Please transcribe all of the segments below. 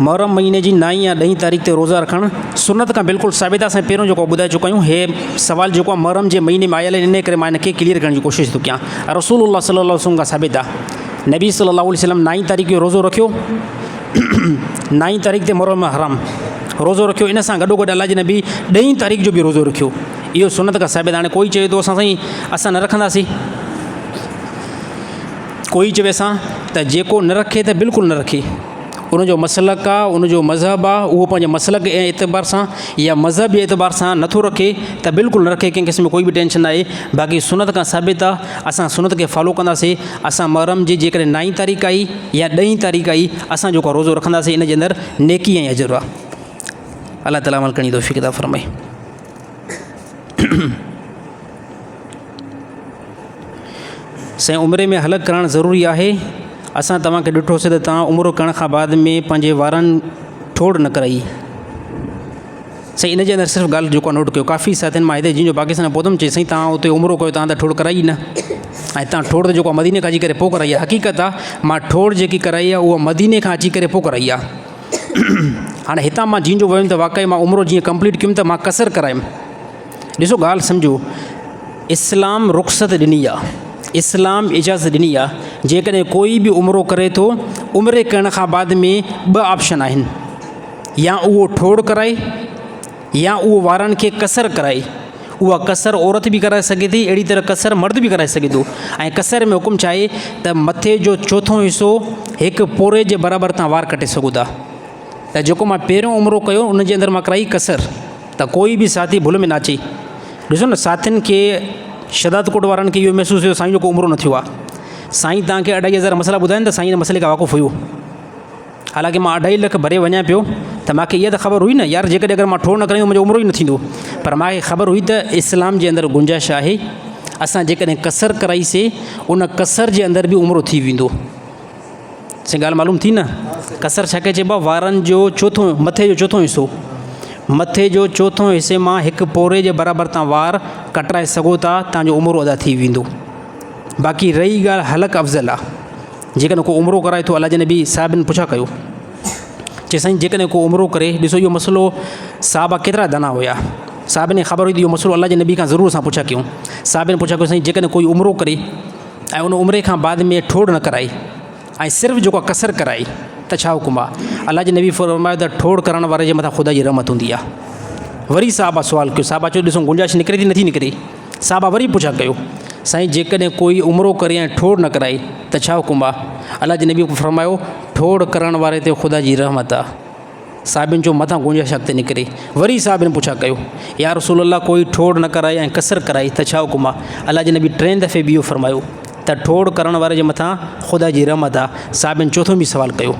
मुहर्रम महीने जी 9 या 10 तारीख़ ते रोज़ा रखणु सुनत खां बिल्कुलु साबित आहे। असां पहिरियों जेको ॿुधाए चुका आहियूं, हे सवाल जेको आहे मुहर्रम जे महीने में आयल इन करे मां हिनखे क्लियर करण जी कोशिशि थो कयां। रसूलुल्लाह सल्लल्लाहु अलैहि वसल्लम खां साबित आहे, नबी सल्लल्लाहु अलैहि वसल्लम 9 तारीख़ जो रोज़ो रखियो, 9 तारीख़ ते मुहर्रम हराम रोज़ो रखियो। इन सां गॾोगॾु अल्लाह जे नबी 10 तारीख़ जो बि रोज़ो रखियो। इहो सुनत खां साबित आहे। हाणे कोई चए थो असां साईं असां न रखंदासीं, कोई चवे असां त जेको न रखे त बिल्कुलु न रखे, उनजो मसलक आहे, उनजो मज़हब आहे, उहो पंहिंजे मसलक ऐं एतबार सां या मज़हब जे एतबार सां नथो रखे त बिल्कुलु न रखे, कंहिं क़िस्म में कोई बि टेंशन न आहे। बाक़ी सुनत खां साबित आहे, असां सुनत खे फॉलो कंदासीं। असां मुहर्रम जी जेकॾहिं 9 तारीख़ आई या 10 तारीख़ आई, असां जेको रोज़ो रखंदासीं, इन जे अंदरि नेकी ऐं अजर आहे। अल्लाह ताला अमल करण जी तौफ़ीक़ अता फ़रमाए। साईं उमिरि में हलक करणु ज़रूरी आहे। असां तव्हांखे ॾिठोसीं त तव्हां उमिरि करण खां बाद में पंहिंजे वारनि ठोड़ न कराई। साईं इन जे अंदरि सिर्फ़ु ॻाल्हि जेको नोट कयो, काफ़ी साथियुनि मां हिते जिन जो पाकिस्तान पहुतमि, चई साईं तव्हां उते उमिरि कयो, तव्हां त ठोड़ कराई न, ऐं तव्हां ठोड़ त जेको आहे मदीने खां अची करे पोइ कराई आहे। हक़ीक़त आहे मां ठोड़ जेकी कराई आहे उहा मदीने खां अची करे पोइ कराई आहे। हाणे हितां मां जिन जो वियुमि त वाक़ई मां उमिरि जीअं कंप्लीट कयुमि त मां कसर करायुमि। ॾिसो ॻाल्हि सम्झो, इस्लाम रुख़्सत ॾिनी आहे, इस्लाम इजाज़त ॾिनी आहे। जेकॾहिं कोई बि उमिरि करे थो, उमिरि करण खां बाद में 2 ऑप्शन आहिनि, या उहो ठोड़ कराए या उहो वारनि खे कसर कराए। उहा कसर औरत बि कराए सघे थी, अहिड़ी तरह कसर मर्द बि कराए सघे थो। ऐं कसर में हुकुम छा आहे त मथे जो चोथों हिसो हिकु पोरे जे बराबरि तव्हां वार कटे सघो था। त जेको मां पहिरियों उमिरि कयो उन जे अंदरि मां कराई कसर, त कोई बि साथी भुल में न अचे। ॾिसो न, साथियुनि खे शदात कोट वारनि खे इहो महसूसु थियो साईं जो को उमिरि न थियो आहे। साईं तव्हांखे 2500 मसइला ॿुधाइनि त साईं इन मसइले खां वाक़ुफ़ु हुयो। हालांकि मां 2.5 लख भरे वञा पियो त मूंखे इहा त ख़बर हुई न यार, जेकॾहिं अगरि मां ठोड़ न कराईंदो मुंहिंजो उमिरि ई न थींदो। पर मूंखे ख़बर हुई त इस्लाम जे अंदरि गुंजाइश आहे, असां जेकॾहिं कसर कराईसीं उन कसर जे अंदरि बि उमिरि थी वेंदो। साईं ॻाल्हि मालूम थी न, कसर छा खे चइबो आहे? वारनि जो चोथों, मथे जो चोथों हिसो, मथे जो चोथों हिसे मां हिकु पोरे जे बराबरि तव्हां वार कटराए सघो था, तव्हांजो उमिरि अदा थी वेंदो। बाक़ी रही ॻाल्हि हलक अफ़ज़ल आहे, जेकॾहिं को उमिरि कराए थो, अल्लाह जे नबी साहिबनि पुछा कयो, चए साईं जेकॾहिं को उमिरि करे, ॾिसो इहो मसइलो साहबा केतिरा दाना हुया, साहिबनि खे ख़बर हुई त इहो मसइलो अल्लाह जे नबी खां ज़रूरु असां पुछा कयूं। साहिबनि पुछा कयो, साईं जेकॾहिं कोई उमिरि करे ऐं उन उमिरि खां बाद में ठोड़ न कराए ऐं सिर्फ़ु जेको कसर कराए त छा हुकुम आहे? अल्लाह जे नबी फ़रमायो त ठोड़ करण वारे जे मथां ख़ुदा जी रहमत हूंदी आहे। वरी साहबा सुवाल कयो, साहबा चयो ॾिसो गुंजाइश निकिरे थी नथी निकिरे। साहबा वरी पुछा कयो, साईं जेकॾहिं कोई उमिरि करे ऐं ठोड़ न कराए त छा हुकुम आहे? अल्लाह जे नबी फ़रमायो ठोड़ करण वारे ते ख़ुदा जी रहमत आहे। साहिबनि जो मथां गुंजाइश अॻिते निकिरे। वरी साहिबनि पुछा कयो, या रसूल अल्लाह कोई ठोड़ न कराए ऐं कसर कराए त छा हुकुम आहे? अल्लाह जे नबी 3 दफ़े बि इहो फ़रमायो त ठोड़ करण वारे जे मथां ख़ुदा जी रहमत आहे। साहिबनि चोथों बि सवाल कयो,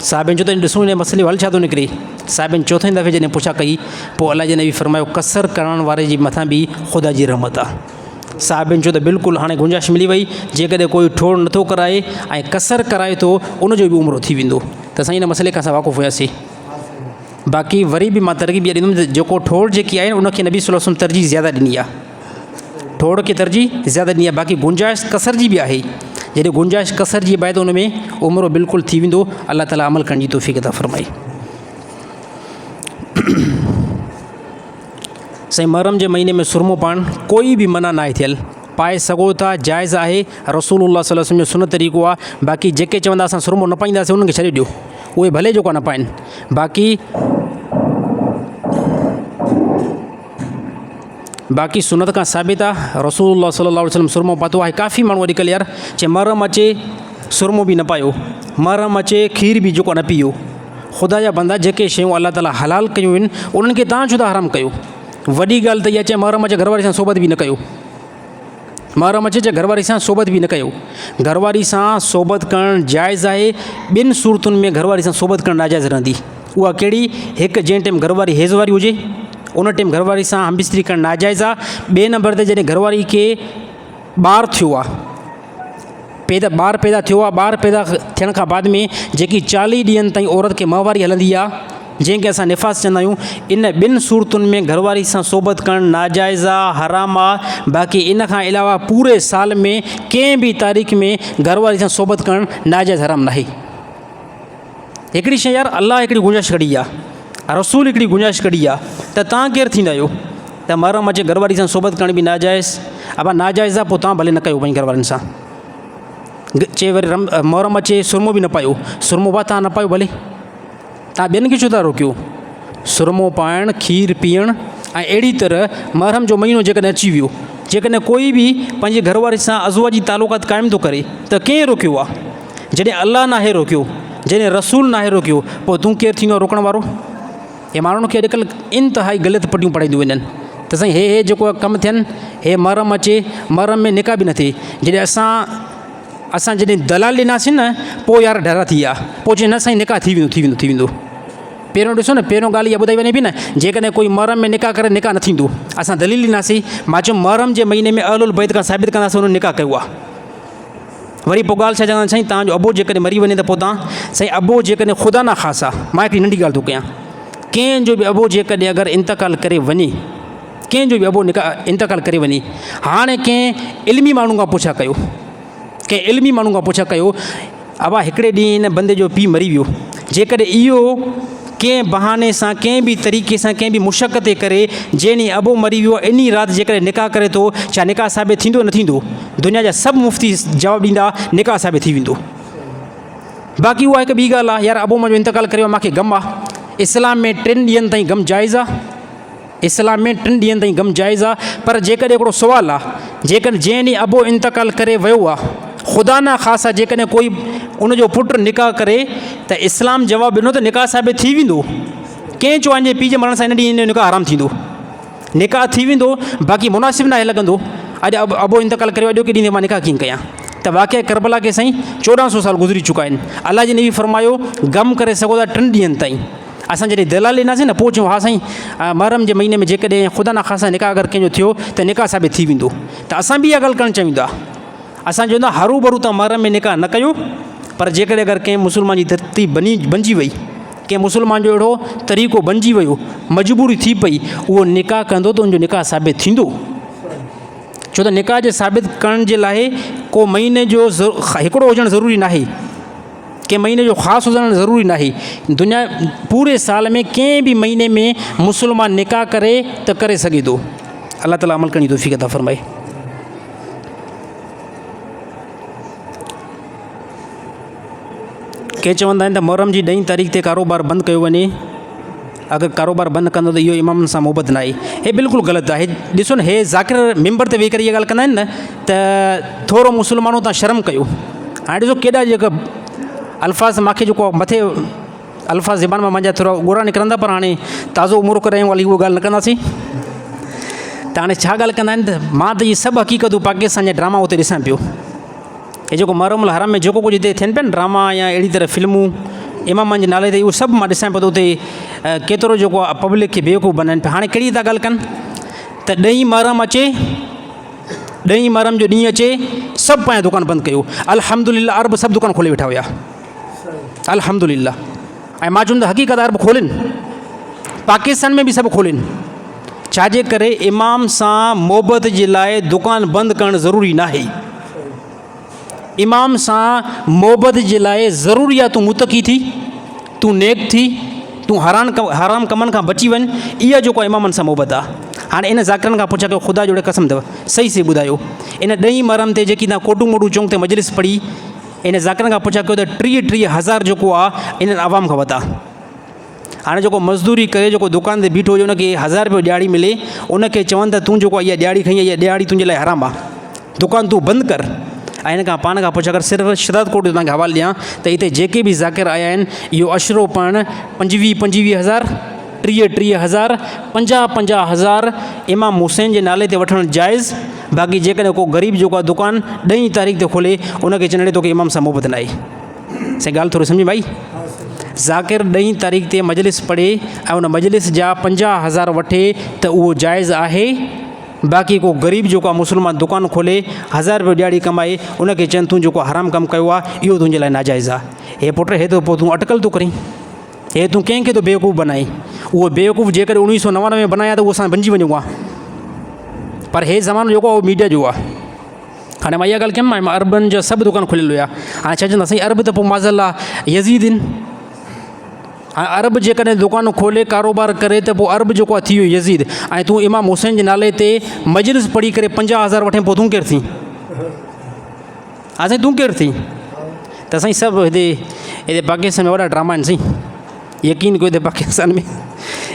साहिबनि चयो त ॾिसो हिन मसइले हल छा थो निकिरे। साहिबनि चोथें दफ़े जॾहिं पुछा कई, पोइ अल्लाह जे नबी फ़रमायो कसर करण वारे जे मथां बि ख़ुदा जी रहमत आहे। साहिबनि चयो त बिल्कुलु हाणे गुंजाइश मिली वई, जेकॾहिं कोई ठोड़ नथो कराए ऐं कसर कराए थो उनजो बि उमिरि थी वेंदो। त साईं इन मसइले खां असां वाक़ुफ़ु हुयासीं। बाक़ी वरी बि मां तरक़ीब इहा ॾींदुमि त जेको ठोड़ जेकी आहे उनखे नबी सल्लल्लाहु अलैहि वसल्लम तरजीह ज़्यादा ॾिनी आहे, ठोड़ खे तरजीह ज़्यादा ॾिनी आहे। बाक़ी गुंजाइश कसर जी बि आहे, जॾहिं गुंजाइश कसर जी बि आहे त उन में उमिरि बिल्कुलु थी वेंदो। अल्लाह ताला अमल करण जी तौफ़ीक़ अता फ़रमाए। साईं मुहर्रम जे महीने में सुरमो पाइणु कोई बि मना न आहे थियल, पाए सघो था, जाइज़ आहे। रसूलुल्लाह सल्लल्लाहु अलैहि वसल्लम जो सुन्नत तरीक़ो आहे। बाक़ी जेके चवंदा असां सुरमो न पाईंदासीं उन्हनि खे छॾे ॾियो, उहे भले जेको न पाइनि। बाक़ी सुनत खां साबित आहे, रसूलुल्लाह सल्लल्लाहु अलैहि वसल्लम सुरमो पातो आहे। काफ़ी माण्हू अॼुकल्ह यार चए मुहर्रम अचे सुरमो बि न पायो, मुहर्रम अचे खीर बि जेको न पीओ। ख़ुदा जा बंदा, जेके शयूं अल्लाह ताला हलाल कयूं आहिनि उन्हनि खे तव्हां छो था हराम कयो? वॾी ॻाल्हि त इहा चए मुहर्रम अचे घरवारी सां सोबत बि न कयो, मुहर्रम अचे घरवारी सां सोबत बि न कयो। घरवारी सां सोबत करणु जाइज़ आहे। 2 सूरतुनि में घरवारी सां सोबत करणु नाजाइज़ रहंदी। उहा कहिड़ी? हिकु जंहिं टाइम घरवारी हेज़ वारी हुजे उन टाइम घरवारी सां हमबिस्तरी करणु नाजाइज़ आहे। 2 नंबर ते जॾहिं घरवारी खे ॿारु थियो आहे, ॿारु पैदा थियो आहे, ॿारु पैदा थियण खां बाद में जेकी 40 ॾींहंनि ताईं औरत खे माहवारी हलंदी आहे, जंहिंखे असां निफ़ास चवंदा आहियूं, इन 2 सूरतुनि में घरवारी सां सोबत करणु नाजाइज़ आहे, हराम आहे। बाक़ी इन खां अलावा पूरे साल में कंहिं बि तारीख़ में घरवारी सां सोबत करणु नाजाइज़ हराम न आहे। हिकिड़ी शइ यार अलाह हिकिड़ी गुंजाइश कढी आहे, रसूल हिकिड़ी गुंजाइश कढी आहे त तव्हां केरु थींदा आहियो त महरम अचे घरवारी सां सोबत करण बि नाजाइज़, अब नाजाइज़ आहे पोइ तव्हां भले न कयो पंहिंजी घरवारनि सां। चए वरी महरम अचे सुरमो बि न पायो, सुरमो बि तव्हां न पायो, भले तव्हां ॿियनि खे छो था रोकियो? सुरमो पाइणु, खीर पीअणु ऐं अहिड़ी तरह महरम जो महीनो जेकॾहिं अची वियो, जेकॾहिं कोई बि पंहिंजे घरवारी सां अज़वाजी तालुकात क़ाइमु थो करे त कंहिं रोकियो आहे? जॾहिं अलाह नाहे रोकियो, जॾहिं रसूल नाहे रोकियो, पोइ तूं केरु थींदो रोकण वारो? हे माण्हुनि खे अॼुकल्ह इंतिहाई ग़लति पटियूं पढ़ाईंदियूं वञनि त साईं हे जेको कमु थियनि, हे महरम अचे, महरम में निकाह बि न थिए। जॾहिं असां जॾहिं दलाल ॾिनासीं न, पोइ यार डरा थी विया, पोइ चई न साईं निकाह थी वेंदो। पहिरियों ॾिसो न, पहिरियों ॻाल्हि इहा ॿुधाई वञे पई न, जेकॾहिं कोई महरम में निकाह करे निकाह न थींदो, असां दलील ॾिनासीं, मां चयो महरम जे महीने में अहलुल बैत खां साबित कंदासीं हुन निकाह कयो आहे। वरी पोइ ॻाल्हि छा चवंदा साईं, तव्हांजो अबो जेकॾहिं मरी वञे त पोइ तव्हां साईं अबो जेकॾहिं ख़ुदा न ख़ासि आहे, मां हिकिड़ी नंढी ॻाल्हि थो कयां, कंहिंजो बि अबो जेकॾहिं अगरि इंतकाल करे वञे, कंहिंजो बि अबो इंतकाल करे वञे, हाणे कंहिं इल्मी माण्हू खां पुछा कयो, कंहिं इल्मी माण्हू खां पुछा कयो, अबा हिकिड़े ॾींहुं हिन बंदे जो पीउ मरी वियो, जेकॾहिं इहो कंहिं बहाने सां, कंहिं बि तरीक़े सां, कंहिं बि मुशक़ ते करे जंहिं ॾींहुं अबो मरी वियो, इन राति जेकॾहिं निकाह करे थो, छा निकाह साबित थींदो न थींदो? दुनिया जा सभु मुफ़्ती जवाबु ॾींदा निकाह साबित थी वेंदो। बाक़ी उहा हिकु ॿी ॻाल्हि आहे, यार अबो मुंहिंजो इंतकाल करे मूंखे ग़म आहे। इस्लाम में 3 ॾींहंनि ताईं ग़म जाइज़ आहे, इस्लाम में 3 ॾींहंनि ताईं ग़म जाइज़ आहे। पर जेकॾहिं हिकिड़ो सुवालु आहे, जेकॾहिं जंहिं ॾींहुं अबो इंतकाल करे वियो आहे, ख़ुदा न ख़ासि आहे, जेकॾहिं कोई उनजो पुटु निकाह करे त इस्लाम जवाबु ॾिनो त निकाह साबित थी वेंदो। कंहिं चयो पंहिंजे पीउ जे मरण सां इन ॾींहुं जो निकाह आराम थींदो? निकाह थी वेंदो, बाक़ी मुनासिब न आहे लॻंदो अॼु अबो इंतकाल करे अॼोके ॾींहुं मां निकाह कीअं कयां? त वाक़ई करबला के साईं 1400 साल गुज़री चुका आहिनि। अलाह जी नबी फरमायो ग़म करे सघो था 3 ॾींहंनि ताईं। असां जॾहिं दलाल ॾिनासीं न, पोइ चयूं हा साईं महरम जे महीने में जेकॾहिं ख़ुदा न ख़ासि निकाह अगरि कंहिंजो थियो त निकाह साबित थी वेंदो। त असां बि इहा ॻाल्हि करणु चाहींदा, असां चवंदा हरू भरू तव्हां महरम में निकाह न कयो, पर जेकॾहिं अगरि कंहिं मुस्लमान जी तरतीब बणिजी वई, कंहिं मुस्लमान जो अहिड़ो तरीक़ो बणिजी वियो, मजबूरी थी पई, उहो निकाह कंदो त उनजो निकाह साबित थींदो। छो त निकाह जे साबित करण जे लाइ को महीने जो हिकिड़ो हुजणु ज़रूरी नाहे, कंहिं महीने जो ख़ासि हुजणु ज़रूरी नाहे। दुनिया पूरे साल में कंहिं बि महीने में मुस्लमान निकाह करे त करे सघे थो। अल्लाह ताला अमल करण जी तौफ़ीक़ अता फ़रमाए। के चवंदा आहिनि त मुहर्रम जी 10 तारीख़ ते कारोबार बंदि कयो वञे, अगरि कारोबार बंदि कंदो त इहो इमामनि सां मुहबत न आहे। हे बिल्कुलु ग़लति आहे। ॾिसो न, हे ज़ाकिर मिंबर ते वेही करे इहा ॻाल्हि कंदा आहिनि न त थोरो मुस्लमानो तव्हां शर्म कयो। हाणे ॾिसो केॾा जेका अल्फाज़ मूंखे जेको मथे अल्फाज़ ज़बान मां मुंहिंजा थोरा ॻोड़ा निकिरंदा, पर हाणे ताज़ो उमिरि करायूं वाली उहा ॻाल्हि न कंदासीं। त हाणे छा ॻाल्हि कंदा आहिनि त मां त इहे सभु हक़ीक़तूं पाकिस्तान जा ड्रामा उते ॾिसां पियो। हे जेको मुहर्रमुल हरम में जेको कुझु हिते थियनि पिया न ड्रामा या अहिड़ी तरह फिल्मूं इमामनि जे नाले ते, उहो सभु मां ॾिसां पियो त उते केतिरो जेको आहे पब्लिक खे बेवकूफ़ बनाइनि पिया। हाणे कहिड़ी था ॻाल्हि कनि त 10 मुहर्रम अचे, 10 मुहर्रम जो ॾींहुं अचे, सभु पंहिंजा दुकान बंदि कयो। अल्हम्दुलिल्लाह अरब सभु दुकान खोले वेठा हुया, अल्हम्दुलिल्लाह। ऐं मां चवंदो हक़ीक़त अरब खोलनि, पाकिस्तान में बि सभु खोलनि। छाजे करे इमाम सां मोहबत जे लाइ दुकान बंदि करणु ज़रूरी नाहे। इमाम सां मोहबत जे लाइ ज़रूरी आहे तूं मुतक़ी थी, तूं नेक थी, तूं हराम कमनि खां बची वञ। इहा जेको आहे इमामनि सां मोहबत आहे। हाणे इन ज़ाकिरनि खां पुछा कयो, ख़ुदा जोड़े कसम अथव सही से ॿुधायो, इन 10 मुहर्रम ते जेकी तव्हां कोटू मोटू चौंक ते मजलिस पढ़ी, इन ज़ाकिरनि खां पुछा कयो त 30,000 जेको आहे इन्हनि आवाम खां वधा। हाणे जेको मज़दूरी करे जेको दुकान ते बीठो हुजे उनखे 1000 रुपयो ॾियारी मिले, उनखे चवनि त तूं जेको इहा ॾियारी खई, इहा ॾियारी तुंहिंजे लाइ हराम आहे, दुकान तूं बंदि कर। ऐं हिन खां पाण खां पुछा कर, सिर्फ़ु शरात कोट तव्हांखे हवाले ॾियां त हिते जेके बि ज़ाकिर आया आहिनि, इहो अशरो पाण 25,000, 30,000, 50,000 इमाम हुसैन जे नाले ते वठणु जाइज़। बाक़ी जेकॾहिं को ग़रीब जेको आहे दुकान 10 तारीख़ ते खोले, उनखे चवणु तोखे इमाम सां मोहबत न आहे। साईं ॻाल्हि थोरी सम्झी भाई। ज़ाकिर 10 तारीख़ ते मजलिस पढ़े ऐं उन मजलिस जा 50,000 वठे त उहो जाइज़ आहे। बाक़ी को ग़रीब जेको आहे मुस्लमान दुकान खोले 1000 रुपयो ॾियारी कमाए, उनखे चवनि तूं जेको हराम कमु कयो आहे, इहो तुंहिंजे लाइ नाजाइज़ आहे। हे पुट, हे त पोइ तूं अटकल थो करीं, हे तूं कंहिंखे थो बेवकूफ़ बनाए। उहो बेवकूफ़ जेकॾहिं 1999 में बनाया त उहो असां बणिजी वञूं आहे, पर हे ज़मानो जेको आहे उहो मीडिया जो आहे। हाणे मां इहा ॻाल्हि कयमि, मां अरबनि जा सभु दुकान खुलियल हुया। हाणे छा चवंदा साईं अरब त पोइ माज़ल्ला यज़ीद आहिनि, हाँ अरब जेकॾहिं दुकान खोले कारोबार करे त पोइ अरब जेको आहे थी वियो यज़ीद ऐं तूं इमाम हुसैन जे नाले ते मजलिस पढ़ी करे 50,000 वठे पोइ तूं केरु थी साईं तूं केरु थी त साईं सभु हिते पाकिस्तान में वॾा ड्रामा आहिनि साईं यकीन कयो हिते पाकिस्तान में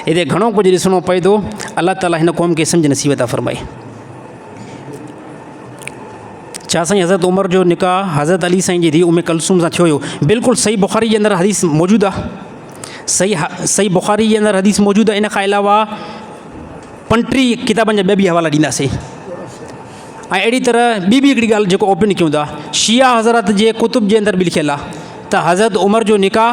हिते घणो कुझु ॾिसणो पए थो अलाह ताला हिन क़ौम खे सम्झ नसीब था फ़रमाए छा साईं हज़रत उमर जो निकाह हज़रत अली साईं जी धीउ उम्मे कुलसूम सां थियो हुयो बिल्कुलु सही बुख़ारी जे अंदरि हदीस मौजूदु आहे सही बुख़ारी जे अंदरि हदीस मौजूदु आहे इन खां अलावा 35 किताबनि जा ॿिया बि हवाला ॾींदासीं ऐं अहिड़ी तरह ॿी हिकिड़ी ॻाल्हि जेको ओपन कयूं था शिया हज़रत जे कुतुब जे अंदरि बि लिखियलु आहे त हज़रत उमर जो निकाह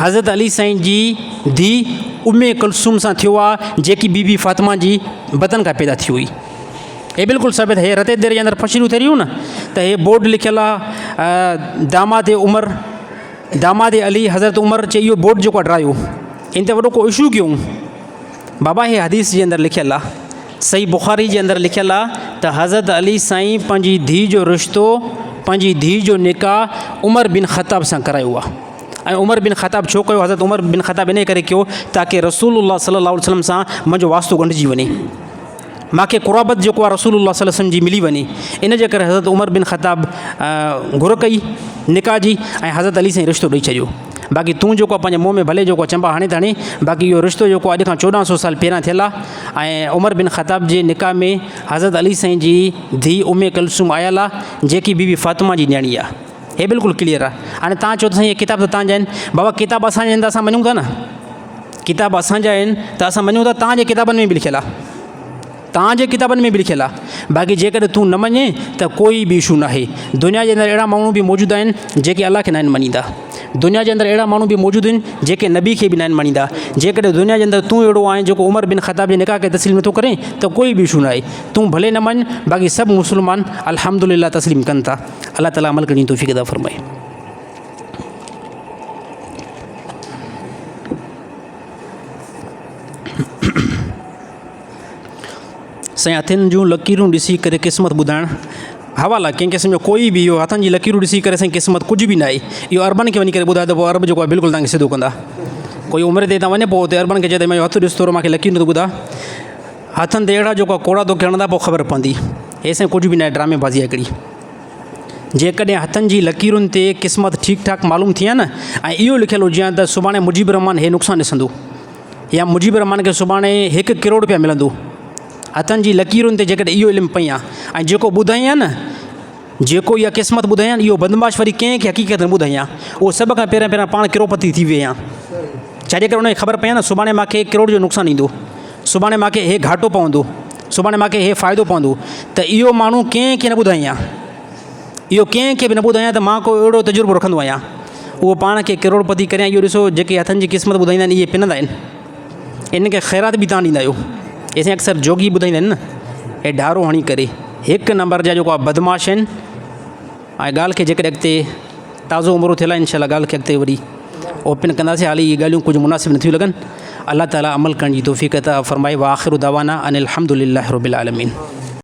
हज़रत अली साईं जी धीउ उम्मे कुलसूम सां थियो आहे जेकी बीबी फ़ातिमा जी बतन खां पैदा थी हुई हे बिल्कुलु साबित हे रते देर जे अंदरि फशीरूं थिए रहियूं न त हे बोर्ड लिखियलु आहे दामाद उमर दामाद अली हज़रत उमर चई इहो बोर्ड जेको आहे ड्रायो इन ते वॾो को इशू कयूं बाबा हे हदीस जे अंदरि लिखियलु आहे सही बुख़ारी जे अंदरि लिखियलु आहे त हज़रत अली साईं पंहिंजी धीउ जो रिश्तो पंहिंजी धीउ जो निकाह उमर बिन ख़त्ताब सां करायो आहे ऐं उमर बिन ख़त्ताब छो कयो हज़रत उमर बिन ख़त्ताब इन करे कयो ताकी रसूलुल्लाह सल्लल्लाहु अलैहि वसल्लम सां मुंहिंजो वास्तो ॻंढिजी वञे मूंखे क़ुराबत जेको आहे रसूलुल्लाह सल्लल्लाहु अलैहि वसल्लम जी मिली वञे इन जे करे हज़रत उमर बिन ख़त्ताब घुर कई निकाह जी ऐं हज़रत अली साईं रिश्तो ॾेई छॾियो बाक़ी तूं जेको आहे पंहिंजे मुंहं में भले जेको चंबा हाणे त हाणे बाक़ी इहो रिश्तो जेको अॼु खां 1400 साल पहिरियां थियल आहे ऐं उमर बिन ख़त्ताब जे निकाह में हज़रत अली साईं जी धीउ उम्मे कुलसूम आयल आहे जेकी बीबी फ़ातिमा जी न्याणी आहे हे बिल्कुलु क्लियर आहे हाणे तव्हां चओ त साईं इहे किताब त तव्हांजा आहिनि बाबा किताब असांजा आहिनि त असां मञूं था न किताब असांजा आहिनि त असां मञूं था तव्हांजे किताबनि में बि लिखियलु आहे तव्हांजे किताबनि में बि लिखियलु आहे बाक़ी जेकॾहिं तूं न मञे त कोई बि इशू न आहे दुनिया जे अंदरि अहिड़ा माण्हू बि मौजूदु आहिनि जेके अलाह खे न आहिनि मञींदा दुनिया जे अंदरि अहिड़ा माण्हू बि मौजूदु आहिनि जेके नबी खे बि न आहिनि मञींदा जेकॾहिं दुनिया जे अंदरि तूं अहिड़ो आहे जेको उमर बिन ख़त्ताब जे निकाह खे तस्लीम नथो करे त कोई बि इशू न आहे तूं भले न मञ बाक़ी सभु मुस्लमान अल्हम्दुलिल्लाह तस्लीम कनि था अलाह ताला अमल करण जी तौफ़ीक़ अता फ़रमाए साईं हथनि जूं लकीरूं ॾिसी करे क़िस्मत ॿुधाइणु हवाला कंहिंखे सम्झो कोई बि इहो हथनि जी लकीरूं ॾिसी करे साईं क़िस्मत कुझु बि न आहे इहो अरबन खे वञी करे ॿुधाए त पोइ अरब जेको आहे बिल्कुलु तव्हांखे सिधो कंदा कोई उमिरि ते वञे पोइ हुते अरबन खे चए त मुंहिंजो हथु ॾिस थोरो मूंखे लकीरूं थो ॿुधा हथनि ते अहिड़ा जेको आहे कोड़ा तोखे हणंदा पोइ ख़बर पवंदी हे साईं कुझु बि न आहे ड्रामेबाज़ी आहे हिकिड़ी जेकॾहिं हथनि जी लकीरुनि ते क़िस्मत ठीकु ठाकु मालूम थी आहे न ऐं इहो लिखियलु हुजे त सुभाणे मुजीब रहमान हे नुक़सानु ॾिसंदो या मुजीब रहमान खे सुभाणे 1 करोड़ रुपया मिलंदो हथनि जी लकीरुनि ते जेकॾहिं इहो इल्मु पई आहे ऐं जेको ॿुधाई आहे न जेको इहा क़िस्मत ॿुधाई आहे इहो बदमाश वरी कंहिंखे हक़ीक़त में ॿुधाई आहे उहो सभ खां पहिरियां पाण करोड़पति थी विया छाजे करे उनखे ख़बर पई आहे न सुभाणे मूंखे 1 करोड़ जो नुक़सानु ईंदो सुभाणे मूंखे हे घाटो पवंदो सुभाणे मूंखे हे फ़ाइदो पवंदो त इहो माण्हू कंहिंखे न ॿुधाई आहे इहो कंहिंखे बि न ॿुधायां त मां को अहिड़ो तजुर्बो रखंदो आहियां उहो पाण खे करोड़पति करियां इहो ॾिसो जेके हथनि जी क़िस्मत ॿुधाईंदा आहिनि इहे पिनंदा आहिनि इनखे ख़ैरात बि तव्हां ॾींदा आहियो ऐसे अक्सर जोगी ॿुधाईंदा आहिनि न हे ढारो हणी करे 1 नंबर जा जेको आहे बदमाश आहिनि ऐं ॻाल्हि खे जेकॾहिं अॻिते ताज़ो उमिरो थियल आहे इंशाअल्लाह ॻाल्हि खे अॻिते वरी ओपन कंदासीं हाली इहे ॻाल्हियूं कुझु मुनासिब नथियूं लॻनि अल्लाह ताला अमल करण जी तौफ़ीक़ अता फ़रमाए व आख़िरु दवाना अनिल हम्दुलिल्लाहि रब्बिल आलमीन।